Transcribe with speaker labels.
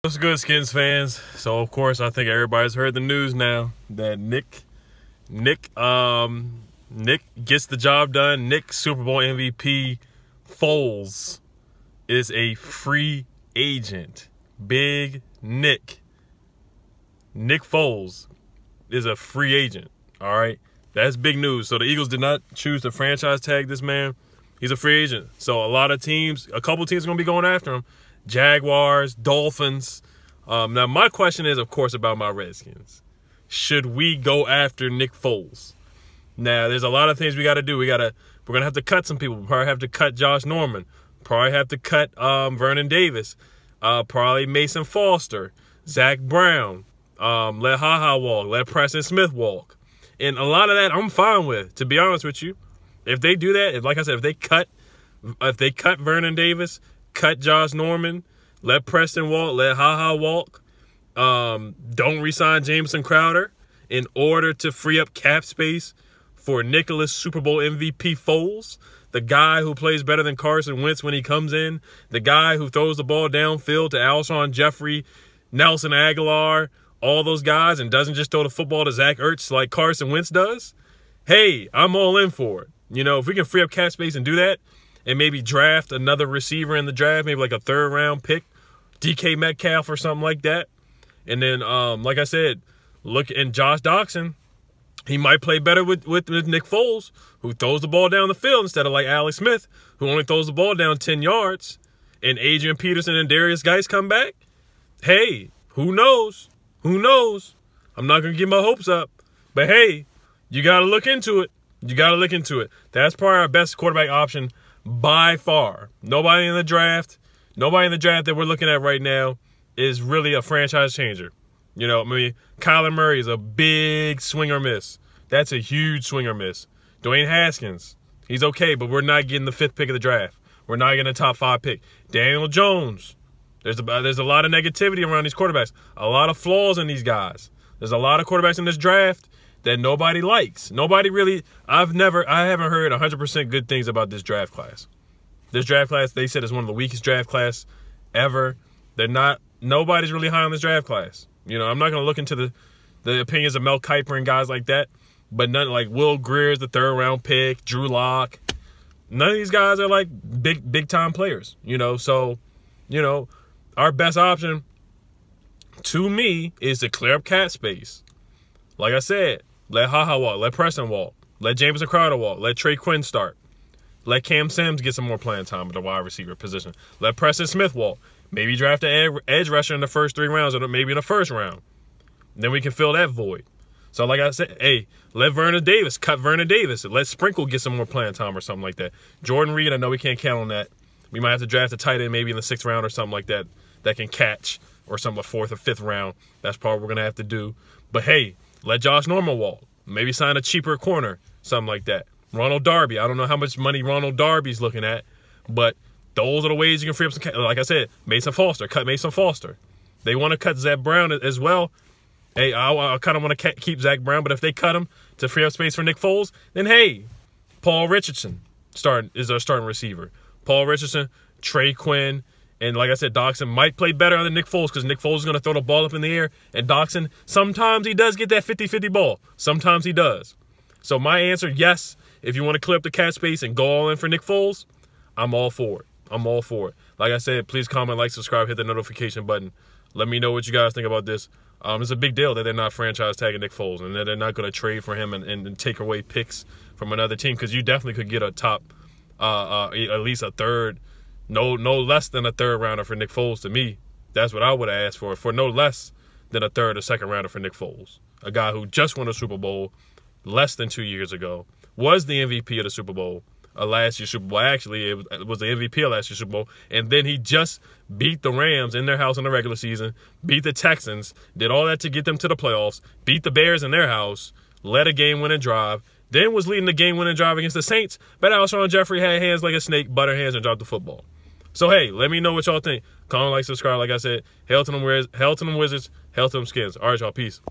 Speaker 1: What's good, Skins fans? So of course I think everybody's heard the news now that Nick gets the job done. Nick Super Bowl MVP Foles is a free agent. Big Nick Foles is a free agent. All right, that's big news. So the Eagles did not choose to franchise tag this man. He's a free agent. So a couple teams are going to be going after him. Jaguars, Dolphins. Now, my question is, of course, about my Redskins. Should we go after Nick Foles? Now, there's a lot of things we got to do. We're going to have to cut some people. We'll probably have to cut Josh Norman. Probably have to cut Vernon Davis. Probably Mason Foster. Zach Brown. Let HaHa walk. Let Preston Smith walk. And a lot of that I'm fine with, to be honest with you. If they do that, like I said, if they cut Vernon Davis, cut Josh Norman, let Preston walk, let HaHa walk, don't re-sign Jameson Crowder in order to free up cap space for Nicholas Super Bowl MVP Foles, the guy who plays better than Carson Wentz when he comes in, the guy who throws the ball downfield to Alshon Jeffrey, Nelson Aguilar, all those guys, and doesn't just throw the football to Zach Ertz like Carson Wentz does. Hey, I'm all in for it. You know, if we can free up cap space and do that, and maybe draft another receiver in the draft, maybe like a third-round pick, DK Metcalf or something like that. And then, like I said, look in Josh Doxson. He might play better with Nick Foles, who throws the ball down the field instead of like Alex Smith, who only throws the ball down 10 yards. And Adrian Peterson and Darius Geis come back. Hey, who knows? Who knows? I'm not going to get my hopes up. But, hey, you got to look into it. You got to look into it. That's probably our best quarterback option by far. Nobody in the draft that we're looking at right now is really a franchise changer. You know, I mean, Kyler Murray is a big swing or miss. That's a huge swing or miss. Dwayne Haskins, he's okay, but we're not getting the 5th pick of the draft. We're not getting a top 5 pick. Daniel Jones, there's a lot of negativity around these quarterbacks. A lot of flaws in these guys. There's a lot of quarterbacks in this draft that nobody likes. Nobody really, I haven't heard 100% good things about this draft class. This draft class, they said, is one of the weakest draft class ever. Nobody's really high on this draft class. You know, I'm not going to look into the opinions of Mel Kiper and guys like that, but none like Will Greer's the 3rd-round pick, Drew Lock. None of these guys are like big time players, you know. So, you know, our best option to me is to clear up cap space. Like I said, let HaHa walk, let Preston walk, let Jameson Crowder walk, let Trey Quinn start. Let Cam Sims get some more playing time at the wide receiver position. Let Preston Smith walk. Maybe draft an edge rusher in the first 3 rounds or maybe in the 1st round. Then we can fill that void. So like I said, hey, let Vernon Davis, cut Vernon Davis. Let Sprinkle get some more playing time or something like that. Jordan Reed, I know we can't count on that. We might have to draft a tight end maybe in the 6th round or something like that can catch, or something, a 4th or 5th round. That's probably what we're going to have to do. But hey, let Josh Norman walk. Maybe sign a cheaper corner, something like that. Ronald Darby. I don't know how much money Ronald Darby's looking at, but those are the ways you can free up some. Like I said, Mason Foster. Cut Mason Foster. They want to cut Zach Brown as well. Hey, I kind of want to keep Zach Brown, but if they cut him to free up space for Nick Foles, then hey, Paul Richardson is our starting receiver. Paul Richardson, Trey Quinn, and like I said, Doxson might play better than Nick Foles because Nick Foles is going to throw the ball up in the air, and Doxson, sometimes he does get that 50-50 ball. Sometimes he does. So my answer, yes, if you want to clear up the cap space and go all in for Nick Foles, I'm all for it. I'm all for it. Like I said, please comment, like, subscribe, hit the notification button. Let me know what you guys think about this. It's a big deal that they're not franchise tagging Nick Foles and that they're not going to trade for him and take away picks from another team, because you definitely could get a top, at least a 3rd, no less than a 3rd rounder for Nick Foles. To me, that's what I would have asked for no less than a 3rd or 2nd rounder for Nick Foles, a guy who just won a Super Bowl less than 2 years ago, was the MVP of the Super Bowl, last year's Super Bowl. Actually, it was the MVP of last year's Super Bowl, and then he just beat the Rams in their house in the regular season, beat the Texans, did all that to get them to the playoffs, beat the Bears in their house, led a game-winning drive, then was leading the game-winning drive against the Saints, but Alshon Jeffrey had hands like a snake, butter hands, and dropped the football. So, hey, let me know what y'all think. Comment, like, subscribe. Like I said, hail to them Wizards, hail to them Skins. All right, y'all, peace.